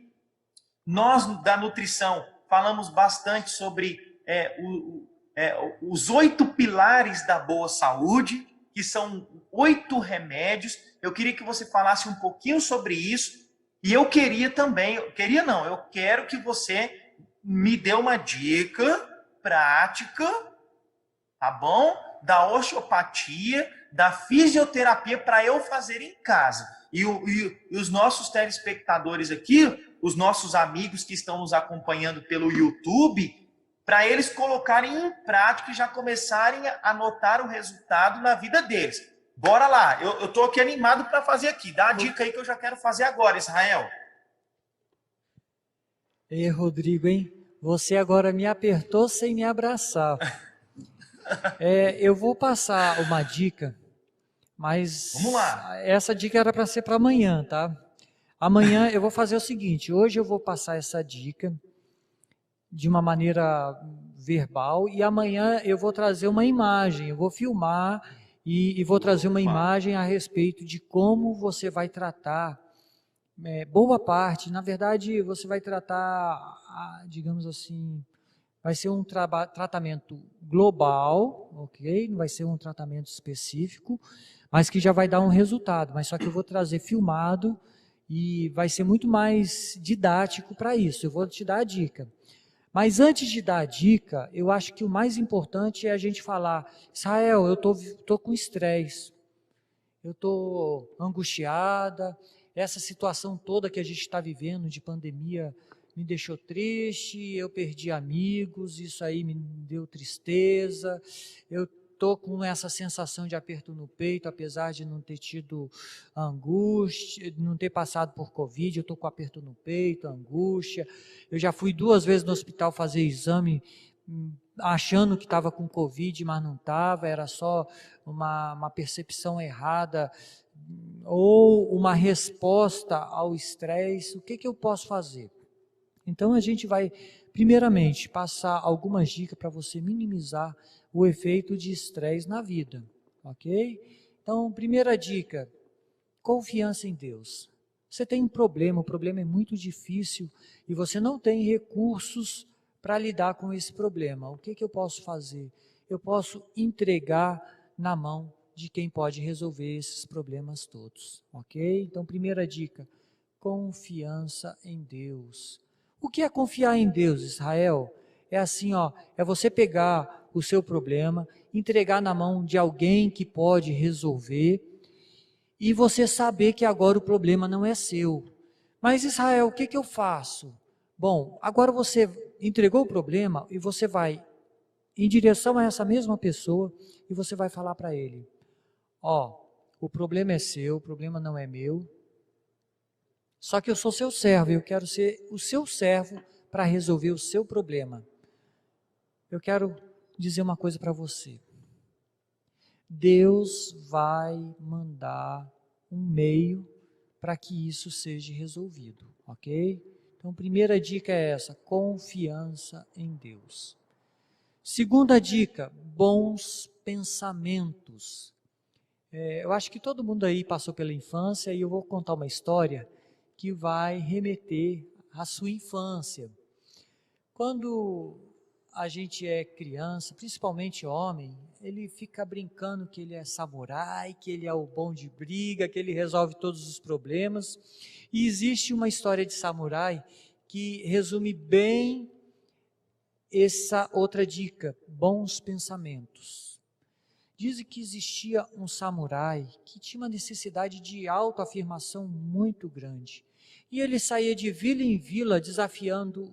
Nós, da nutrição, falamos bastante sobre os 8 pilares da boa saúde, que são 8 remédios. Eu queria que você falasse um pouquinho sobre isso. E eu queria também, eu quero que você me dê uma dica prática, tá bom? Da osteopatia, da fisioterapia para eu fazer em casa. E os nossos telespectadores aqui, os nossos amigos que estão nos acompanhando pelo YouTube, para eles colocarem em prática e já começarem a notar o resultado na vida deles. Bora lá, eu estou aqui animado para fazer aqui. Dá a dica aí que eu já quero fazer agora, Israel. Ei, Rodrigo, hein? Você agora me apertou sem me abraçar. Eu vou passar uma dica, mas vamos lá. Essa dica era para ser para amanhã, tá? Amanhã eu vou fazer o seguinte, hoje eu vou passar essa dica de uma maneira verbal e amanhã eu vou trazer uma imagem, eu vou filmar e vou trazer uma imagem a respeito de como você vai tratar, boa parte, na verdade você vai tratar, digamos assim, vai ser um tratamento global, ok? Não vai ser um tratamento específico, mas que já vai dar um resultado, mas só que eu vou trazer filmado e vai ser muito mais didático para isso, eu vou te dar a dica. Mas antes de dar a dica, eu acho que o mais importante é a gente falar, Israel, eu tô com estresse, eu estou angustiada, essa situação toda que a gente está vivendo de pandemia me deixou triste, eu perdi amigos, isso aí me deu tristeza, eu estou com essa sensação de aperto no peito, apesar de não ter tido angústia, não ter passado por Covid, eu estou com aperto no peito, angústia, eu já fui 2 vezes no hospital fazer exame, achando que estava com Covid, mas não estava, era só uma percepção errada, ou uma resposta ao estresse, o que eu posso fazer? Então a gente vai, primeiramente, passar algumas dicas para você minimizar o efeito de estresse na vida, ok? Então, primeira dica, confiança em Deus. Você tem um problema, o problema é muito difícil e você não tem recursos para lidar com esse problema. O que eu posso fazer? eu posso entregar na mão de quem pode resolver esses problemas todos, ok? Então, primeira dica, confiança em Deus. O que é confiar em Deus, Israel? É assim, ó, é você pegar o seu problema, entregar na mão de alguém que pode resolver e você saber que agora o problema não é seu. Mas Israel, o que eu faço? Bom, agora você entregou o problema e você vai em direção a essa mesma pessoa e você vai falar para ele: ó, o problema é seu, o problema não é meu. Só que eu sou seu servo, eu quero ser o seu servo para resolver o seu problema. Eu quero dizer uma coisa para você. Deus vai mandar um meio para que isso seja resolvido, ok? Então, primeira dica é essa, confiança em Deus. Segunda dica, bons pensamentos. Eu acho que todo mundo aí passou pela infância e eu vou contar uma história que vai remeter à sua infância. Quando a gente é criança, principalmente homem, ele fica brincando que ele é samurai, que ele é o bom de briga, que ele resolve todos os problemas. E existe uma história de samurai que resume bem essa outra dica, bons pensamentos. Dizem que existia um samurai que tinha uma necessidade de autoafirmação muito grande. E ele saía de vila em vila desafiando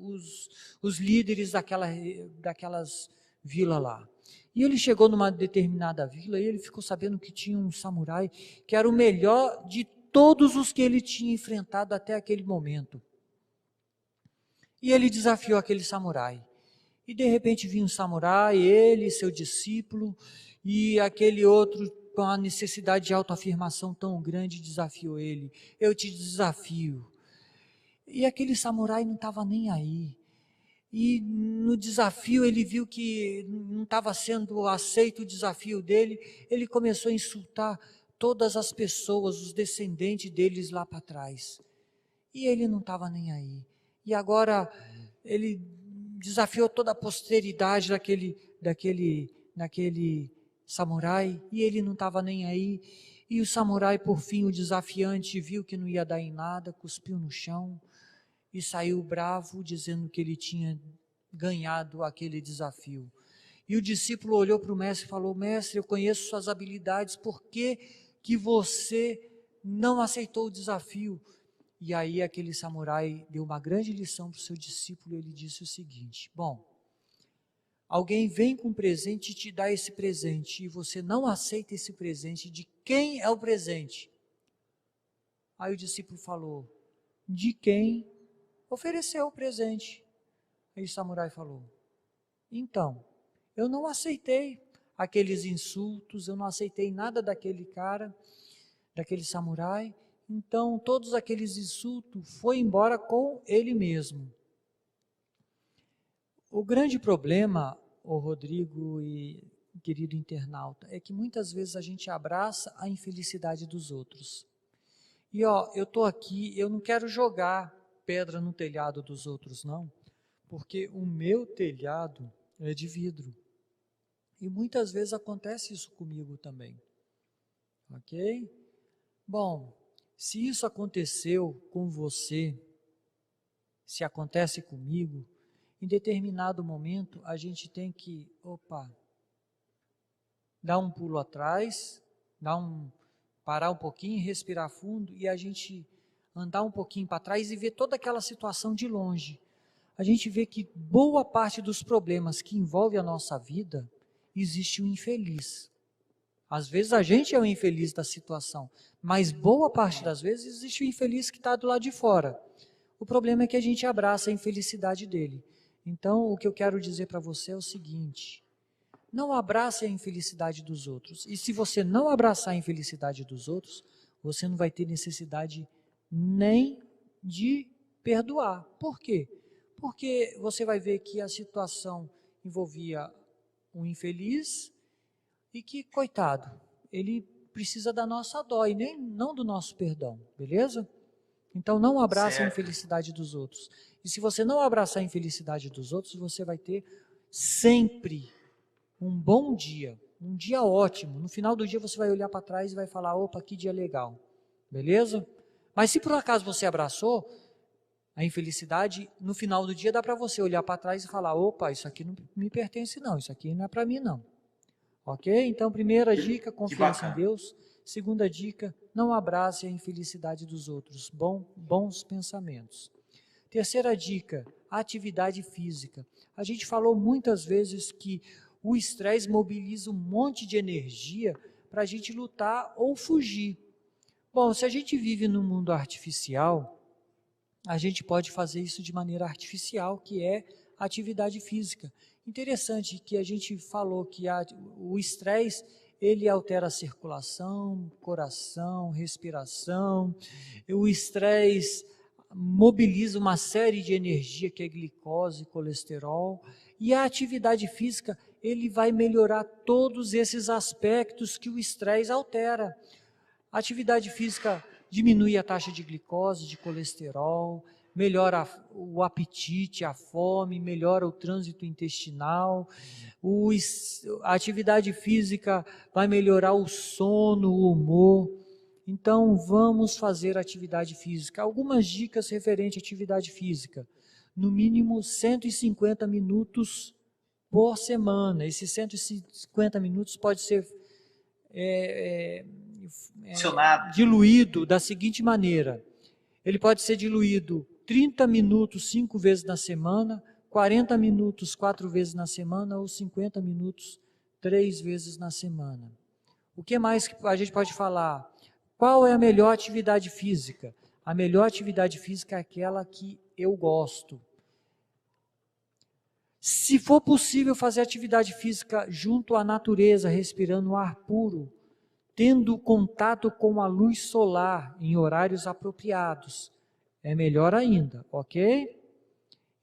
os líderes daquelas vilas lá. E ele chegou numa determinada vila e ele ficou sabendo que tinha um samurai que era o melhor de todos os que ele tinha enfrentado até aquele momento. E ele desafiou aquele samurai. E de repente vinha um samurai, ele, seu discípulo, e aquele outro com a necessidade de autoafirmação tão grande desafiou ele. Eu te desafio. E aquele samurai não estava nem aí. E no desafio ele viu que não estava sendo aceito o desafio dele, ele começou a insultar todas as pessoas, os descendentes deles lá para trás. E ele não estava nem aí. E agora ele desafiou toda a posteridade daquele samurai, e ele não estava nem aí. E o samurai, por fim, o desafiante, viu que não ia dar em nada, cuspiu no chão e saiu bravo, dizendo que ele tinha ganhado aquele desafio. E o discípulo olhou para o mestre e falou: mestre, eu conheço suas habilidades, por que você não aceitou o desafio? E aí aquele samurai deu uma grande lição para o seu discípulo, ele disse o seguinte: bom, alguém vem com um presente e te dá esse presente, e você não aceita esse presente, de quem é o presente? Aí o discípulo falou: de quem ofereceu o presente. Aí o samurai falou: então, eu não aceitei aqueles insultos, eu não aceitei nada daquele cara, daquele samurai, então todos aqueles insultos foi embora com ele mesmo. O grande problema, ô Rodrigo e querido internauta, é que muitas vezes a gente abraça a infelicidade dos outros. E ó, eu estou aqui, eu não quero jogar pedra no telhado dos outros não, porque o meu telhado é de vidro. E muitas vezes acontece isso comigo também. Ok? Bom, se isso aconteceu com você, se acontece comigo, em determinado momento a gente tem que, dar um pulo atrás, parar um pouquinho, respirar fundo e a gente andar um pouquinho para trás e ver toda aquela situação de longe. A gente vê que boa parte dos problemas que envolve a nossa vida, existe um infeliz. Às vezes a gente é o infeliz da situação, mas boa parte das vezes existe o infeliz que está do lado de fora. O problema é que a gente abraça a infelicidade dele. Então, o que eu quero dizer para você é o seguinte: não abrace a infelicidade dos outros. E se você não abraçar a infelicidade dos outros, você não vai ter necessidade nem de perdoar. Por quê? Porque você vai ver que a situação envolvia um infeliz e que, coitado, ele precisa da nossa dó e não do nosso perdão, beleza? Então não abraça a infelicidade dos outros. E se você não abraçar a infelicidade dos outros, você vai ter sempre um bom dia, um dia ótimo. No final do dia você vai olhar para trás e vai falar, opa, que dia legal, beleza? Mas se por acaso você abraçou a infelicidade, no final do dia dá para você olhar para trás e falar, opa, isso aqui não me pertence não, isso aqui não é para mim não. Ok? Então, primeira dica, Que confiança em bacana. Deus. Segunda dica, não abrace a infelicidade dos outros, bons pensamentos. Terceira dica, atividade física. A gente falou muitas vezes que o estresse mobiliza um monte de energia para a gente lutar ou fugir. Bom, se a gente vive num mundo artificial, a gente pode fazer isso de maneira artificial, que é atividade física. Interessante que a gente falou que o estresse, ele altera a circulação, coração, respiração. O estresse mobiliza uma série de energia que é glicose, colesterol. E a atividade física, ele vai melhorar todos esses aspectos que o estresse altera. A atividade física diminui a taxa de glicose, de colesterol, melhora o apetite, a fome, melhora o trânsito intestinal. A atividade física vai melhorar o sono, o humor. Então, vamos fazer atividade física. Algumas dicas referentes à atividade física. No mínimo 150 minutos por semana. Esses 150 minutos pode ser Funcionado. diluído da seguinte maneira: ele pode ser diluído 30 minutos 5 vezes na semana, 40 minutos 4 vezes na semana ou 50 minutos 3 vezes na semana. O que mais que a gente pode falar? Qual é a melhor atividade física? A melhor atividade física é aquela que eu gosto. Se for possível fazer atividade física junto à natureza, respirando ar puro, tendo contato com a luz solar em horários apropriados, é melhor ainda, ok?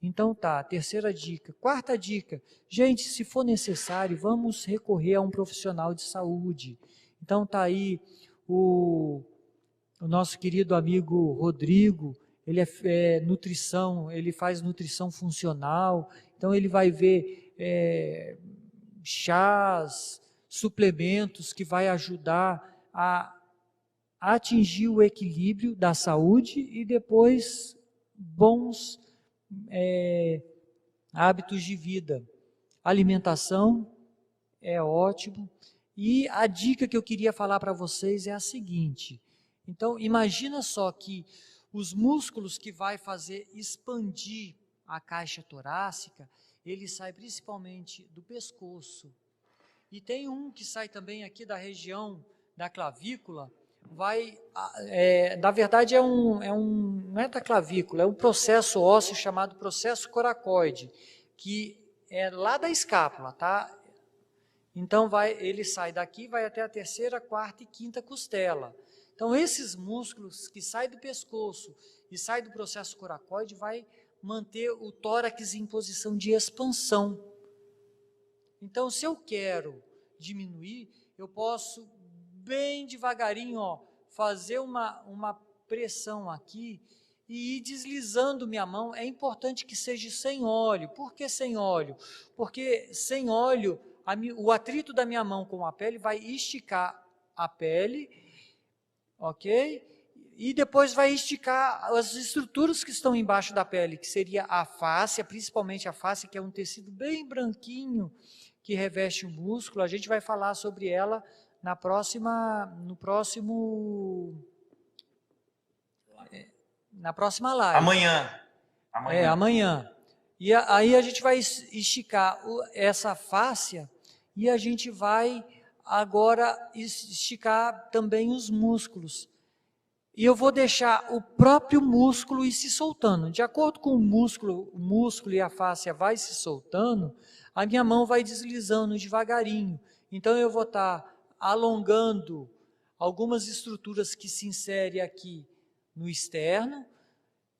Então tá, terceira dica. Quarta dica, gente, se for necessário, vamos recorrer a um profissional de saúde. Então tá aí o nosso querido amigo Rodrigo, ele é nutrição, ele faz nutrição funcional, então ele vai ver chás, suplementos que vai ajudar a atingir o equilíbrio da saúde e depois bons hábitos de vida. Alimentação é ótimo. E a dica que eu queria falar para vocês é a seguinte. Então, imagina só que os músculos que vai fazer expandir a caixa torácica, ele sai principalmente do pescoço. E tem um que sai também aqui da região da clavícula, na verdade não é da clavícula, é um processo ósseo chamado processo coracoide, que é lá da escápula, tá? Então ele sai daqui, vai até a terceira, quarta e quinta costela. Então esses músculos que saem do pescoço e saem do processo coracoide vai manter o tórax em posição de expansão. Então se eu quero diminuir, eu posso bem devagarinho, fazer uma pressão aqui e ir deslizando minha mão. É importante que seja sem óleo. Por que sem óleo? Porque sem óleo, o atrito da minha mão com a pele vai esticar a pele, ok? E depois vai esticar as estruturas que estão embaixo da pele, que seria a fáscia, principalmente a fáscia, que é um tecido bem branquinho, que reveste o músculo. A gente vai falar sobre ela na próxima live. Amanhã. E aí a gente vai esticar essa fáscia e a gente vai agora esticar também os músculos. E eu vou deixar o próprio músculo ir se soltando. De acordo com o músculo e a fáscia vai se soltando, a minha mão vai deslizando devagarinho. Então eu vou estar alongando algumas estruturas que se inserem aqui no externo,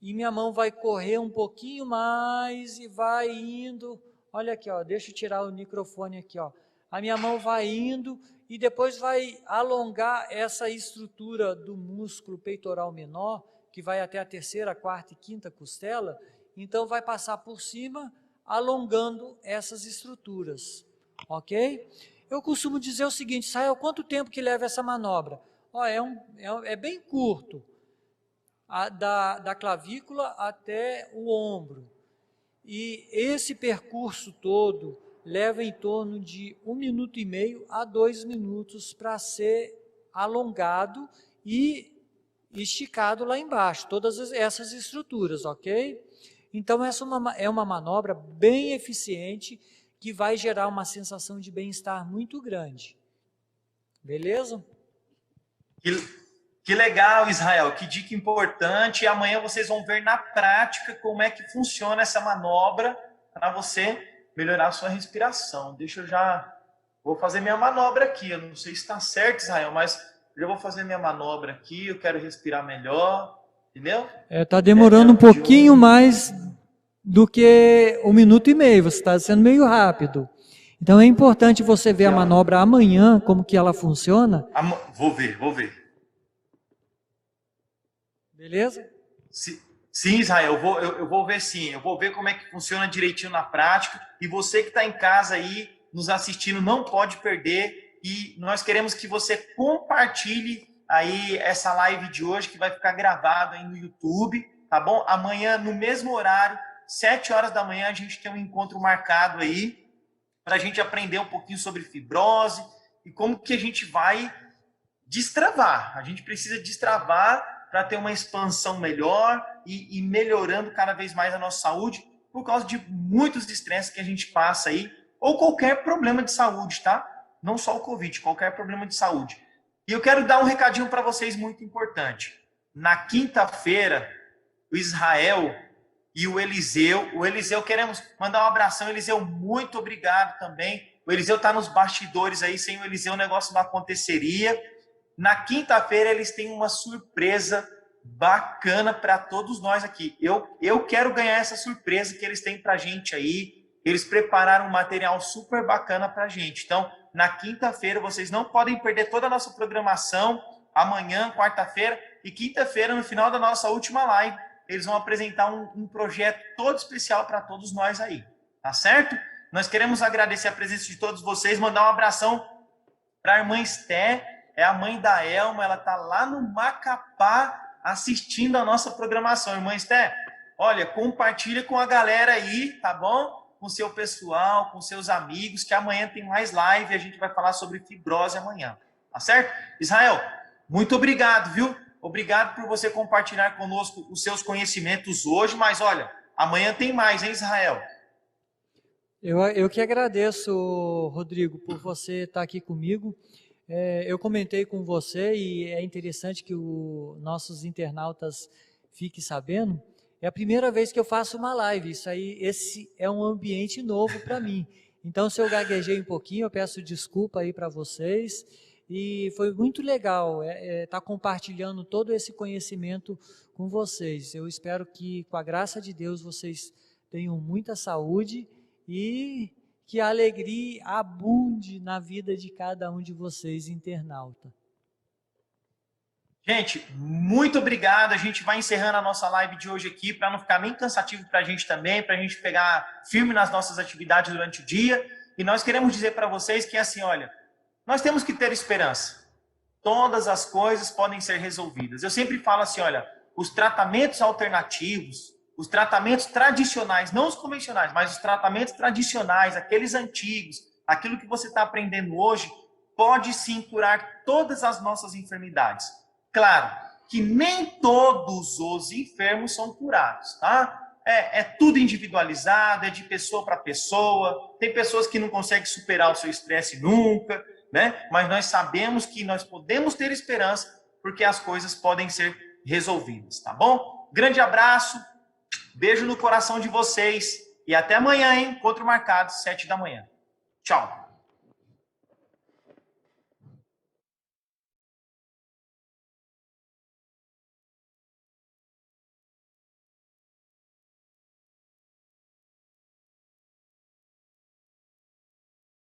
e minha mão vai correr um pouquinho mais e vai indo. Olha aqui, deixa eu tirar o microfone aqui, A minha mão vai indo e depois vai alongar essa estrutura do músculo peitoral menor, que vai até a terceira, quarta e quinta costela. Então vai passar por cima, alongando essas estruturas. ok? Eu costumo dizer o seguinte, Israel, quanto tempo que leva essa manobra? Ó, é bem curto, da clavícula até o ombro. E esse percurso todo leva em torno de 1,5 minuto a 2 minutos para ser alongado e esticado lá embaixo, todas essas estruturas, ok? Então essa é uma manobra bem eficiente que vai gerar uma sensação de bem-estar muito grande. Beleza? Que legal, Israel, que dica importante. E amanhã vocês vão ver na prática como é que funciona essa manobra para você melhorar a sua respiração. Vou fazer minha manobra aqui. Eu não sei se está certo, Israel, mas eu já vou fazer minha manobra aqui. Eu quero respirar melhor, entendeu? Está demorando um pouquinho mais do que 1,5 minuto, você está sendo meio rápido. Então é importante você ver a manobra amanhã, como que ela funciona. Vou ver. Beleza? Sim, Israel, eu vou ver sim. Eu vou ver como é que funciona direitinho na prática. E você que está em casa aí, nos assistindo, não pode perder. E nós queremos que você compartilhe aí essa live de hoje, que vai ficar gravado aí no YouTube, tá bom? Amanhã, no mesmo horário, 7 horas da manhã, a gente tem um encontro marcado aí, para a gente aprender um pouquinho sobre fibrose e como que a gente vai destravar. A gente precisa destravar para ter uma expansão melhor e melhorando cada vez mais a nossa saúde por causa de muitos estresses que a gente passa aí, ou qualquer problema de saúde, tá? Não só o Covid, qualquer problema de saúde. E eu quero dar um recadinho para vocês muito importante. Na quinta-feira, o Israel e o Eliseu, queremos mandar um abração. Eliseu, muito obrigado também. O Eliseu está nos bastidores aí, sem o Eliseu o negócio não aconteceria. Na quinta-feira eles têm uma surpresa bacana para todos nós aqui. Eu quero ganhar essa surpresa que eles têm para a gente aí. Eles prepararam um material super bacana para a gente. Então, na quinta-feira, vocês não podem perder toda a nossa programação. Amanhã, quarta-feira e quinta-feira, no final da nossa última live, eles vão apresentar um projeto todo especial para todos nós aí. Tá certo? Nós queremos agradecer a presença de todos vocês, mandar um abração para a irmã Esté. É a mãe da Elma, ela está lá no Macapá assistindo a nossa programação. Irmã Esté, olha, compartilha com a galera aí, tá bom? Com o seu pessoal, com seus amigos, que amanhã tem mais live e a gente vai falar sobre fibrose amanhã, tá certo? Israel, muito obrigado, viu? Obrigado por você compartilhar conosco os seus conhecimentos hoje, mas olha, amanhã tem mais, hein, Israel? Eu que agradeço, Rodrigo, por você estar aqui comigo. Eu comentei com você e é interessante que os nossos internautas fiquem sabendo. É a primeira vez que eu faço uma live. Esse é um ambiente novo para mim. Então, se eu gaguejei um pouquinho, eu peço desculpa aí para vocês. E foi muito legal estar compartilhando todo esse conhecimento com vocês. Eu espero que, com a graça de Deus, vocês tenham muita saúde e que a alegria abunde na vida de cada um de vocês, internauta. Gente, muito obrigado. A gente vai encerrando a nossa live de hoje aqui, para não ficar nem cansativo para a gente também, para a gente pegar firme nas nossas atividades durante o dia. E nós queremos dizer para vocês que, assim, olha, nós temos que ter esperança. Todas as coisas podem ser resolvidas. Eu sempre falo assim, olha, os tratamentos alternativos, os tratamentos tradicionais, não os convencionais, mas os tratamentos tradicionais, aqueles antigos, aquilo que você está aprendendo hoje, pode sim curar todas as nossas enfermidades. Claro que nem todos os enfermos são curados, tá? É tudo individualizado, é de pessoa para pessoa. Tem pessoas que não conseguem superar o seu estresse nunca, né? Mas nós sabemos que nós podemos ter esperança, porque as coisas podem ser resolvidas, tá bom? Grande abraço. Beijo no coração de vocês. E até amanhã, hein? Encontro marcado, 7 da manhã. Tchau.